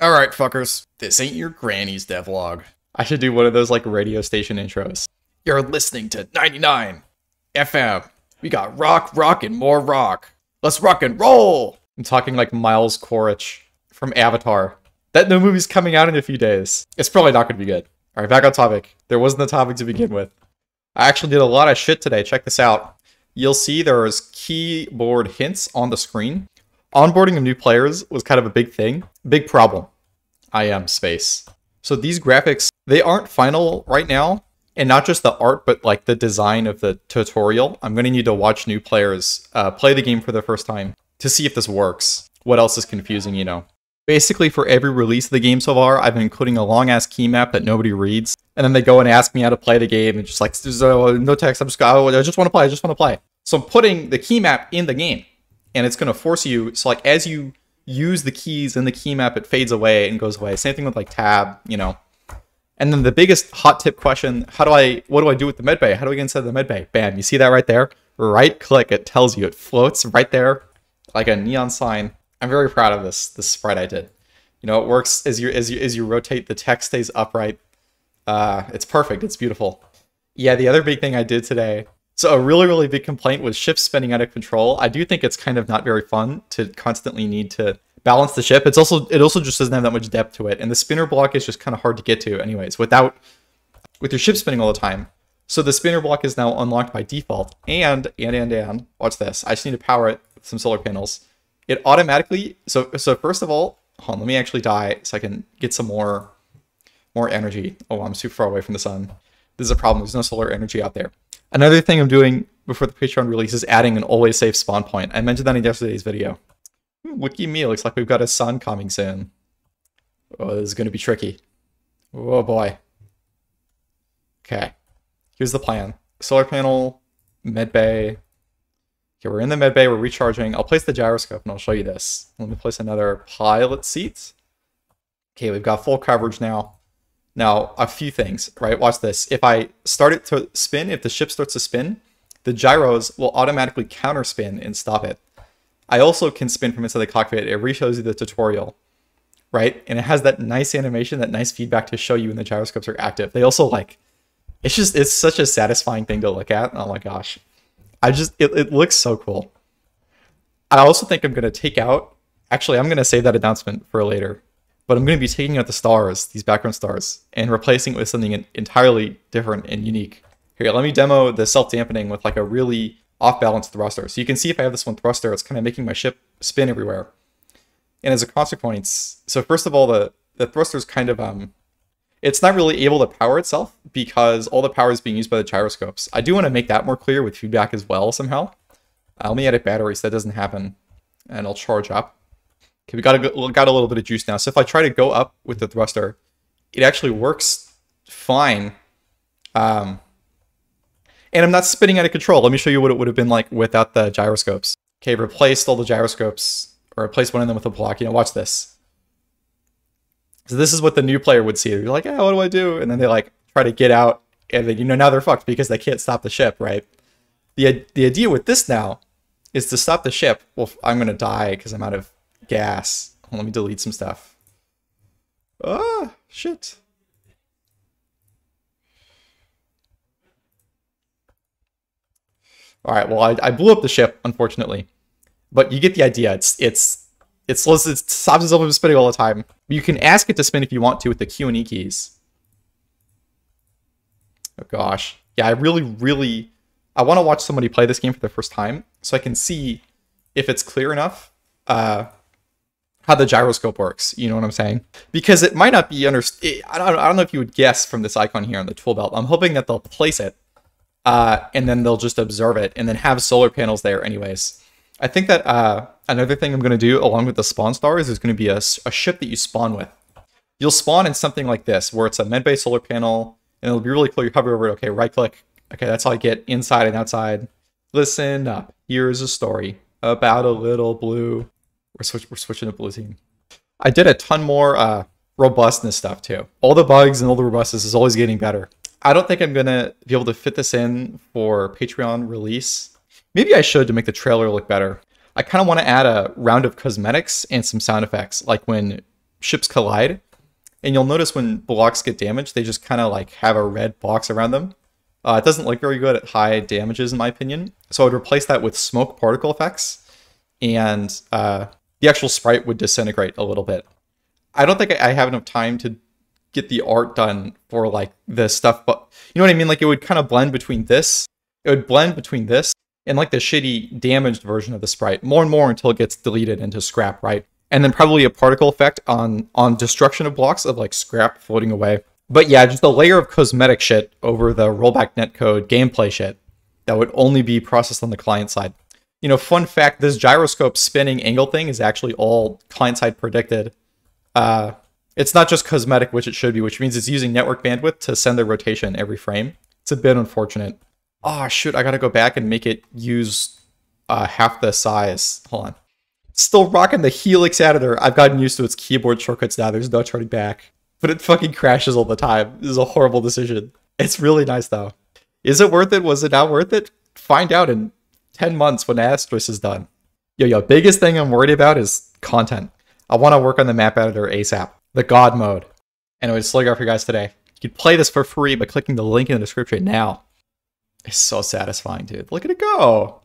Alright, fuckers. This ain't your granny's devlog. I should do one of those like radio station intros. You're listening to 99 FM. We got rock, rock, and more rock. Let's rock and roll! I'm talking like Miles Quaritch from Avatar. That new movie's coming out in a few days. It's probably not going to be good. Alright, back on topic. There wasn't a topic to begin with. I actually did a lot of shit today. Check this out. You'll see there's keyboard hints on the screen. Onboarding of new players was kind of a big thing. Big problem. I am space. So these graphics, they aren't final right now. And not just the art, but like the design of the tutorial. I'm going to need to watch new players play the game for the first time to see if this works. What else is confusing, you know? Basically, for every release of the game so far, I've been including a long-ass key map that nobody reads. And then they go and ask me how to play the game, and just like, there's no text, I just want to play. So I'm putting the key map in the game. And it's going to force you, so like as you use the keys in the key map, it fades away and goes away. Same thing with like tab, you know. And then the biggest hot tip question, what do I do with the medbay? How do I get inside the medbay? Bam, you see that right there? Right click, it tells you, it floats right there like a neon sign. I'm very proud of this sprite I did. You know, it works as you rotate, the text stays upright. It's perfect, it's beautiful. Yeah, the other big thing I did today, so a really, really big complaint was ship spinning out of control. I do think it's kind of not very fun to constantly need to balance the ship. It also just doesn't have that much depth to it, and the spinner block is just kind of hard to get to anyways with your ship spinning all the time. So the spinner block is now unlocked by default, and watch this. I just need to power it with some solar panels. It automatically, so first of all, hold on, let me actually die so I can get some more energy. Oh, I'm super far away from the sun. This is a problem. There's no solar energy out there. Another thing I'm doing before the Patreon release is adding an always safe spawn point. I mentioned that in yesterday's video. Wiki me, looks like we've got a sun coming soon. Oh, this is going to be tricky. Oh boy. Okay. Here's the plan. Solar panel, medbay. Okay, we're in the medbay, we're recharging. I'll place the gyroscope and I'll show you this. Let me place another pilot seat. Okay, we've got full coverage now. Now, a few things, right? Watch this. If I start it to spin, if the ship starts to spin, the gyros will automatically counter spin and stop it. I also can spin from inside the cockpit. It re-shows you the tutorial, right? And it has that nice animation, that nice feedback to show you when the gyroscopes are active. They also like, it's such a satisfying thing to look at. Oh my gosh. It looks so cool. I also think I'm going to take out, actually, I'm going to save that announcement for later. But I'm going to be taking out the stars, these background stars, and replacing it with something entirely different and unique. Here, let me demo the self-dampening with like a really off-balance thruster. So you can see if I have this one thruster, it's kind of making my ship spin everywhere. And as a consequence, so first of all, the thruster is kind of, it's not really able to power itself because all the power is being used by the gyroscopes. I do want to make that more clear with feedback as well somehow. Let me edit batteries so that doesn't happen, and I'll charge up. Okay, we got a little bit of juice now. So if I try to go up with the thruster, it actually works fine. And I'm not spinning out of control. Let me show you what it would have been like without the gyroscopes. Okay, replaced all the gyroscopes, or replaced one of them with a block. You know, watch this. So this is what the new player would see. They're like, what do I do? And then they like try to get out, and then, you know, now they're fucked because they can't stop the ship, right? The idea with this now is to stop the ship. Well, I'm going to die because I'm out of gas. Let me delete some stuff. Ah, shit. All right, well, I blew up the ship, unfortunately. But you get the idea. It stops itself from spinning all the time. You can ask it to spin if you want to with the Q and E keys. Oh gosh. Yeah, I want to watch somebody play this game for the first time so I can see if it's clear enough how the gyroscope works, you know what I'm saying? Because it might not be I don't know if you would guess from this icon here on the tool belt. I'm hoping that they'll place it, and then they'll just observe it, and then have solar panels there anyways. I think that another thing I'm going to do along with the spawn stars is going to be a ship that you spawn with. You'll spawn in something like this, where it's a medbay solar panel, and it'll be really clear. You hover over it, okay, right click. Okay, that's how I get inside and outside. Listen up. Here's a story about a little blue. We're switching to blue team. I did a ton more robustness stuff too. All the bugs and all the robustness is always getting better. I don't think I'm gonna be able to fit this in for Patreon release. Maybe I should to make the trailer look better. I kind of want to add a round of cosmetics and some sound effects, like when ships collide. And you'll notice when blocks get damaged, they just kind of like have a red box around them. It doesn't look very good at high damages, in my opinion. So I'd replace that with smoke particle effects, and the actual sprite would disintegrate a little bit. I don't think I have enough time to get the art done for like the stuff, but you know what I mean? Like it would kind of blend between this. It would blend between this and like the shitty damaged version of the sprite more and more until it gets deleted into scrap, right? And then probably a particle effect on destruction of blocks of like scrap floating away. But yeah, just a layer of cosmetic shit over the rollback netcode gameplay shit that would only be processed on the client side. You know, fun fact, this gyroscope spinning angle thing is actually all client side predicted. It's not just cosmetic, which it should be, which means it's using network bandwidth to send the rotation every frame. It's a bit unfortunate. Oh, shoot, I gotta go back and make it use half the size. Hold on. Still rocking the Helix editor. I've gotten used to its keyboard shortcuts now. There's no turning back. But it fucking crashes all the time. This is a horrible decision. It's really nice, though. Is it worth it? Was it not worth it? Find out in 10 months when Asterisk is done. Yo, biggest thing I'm worried about is content. I want to work on the map editor ASAP. The God mode. Anyway, that's all I got for you guys today. You can play this for free by clicking the link in the description now. It's so satisfying, dude. Look at it go.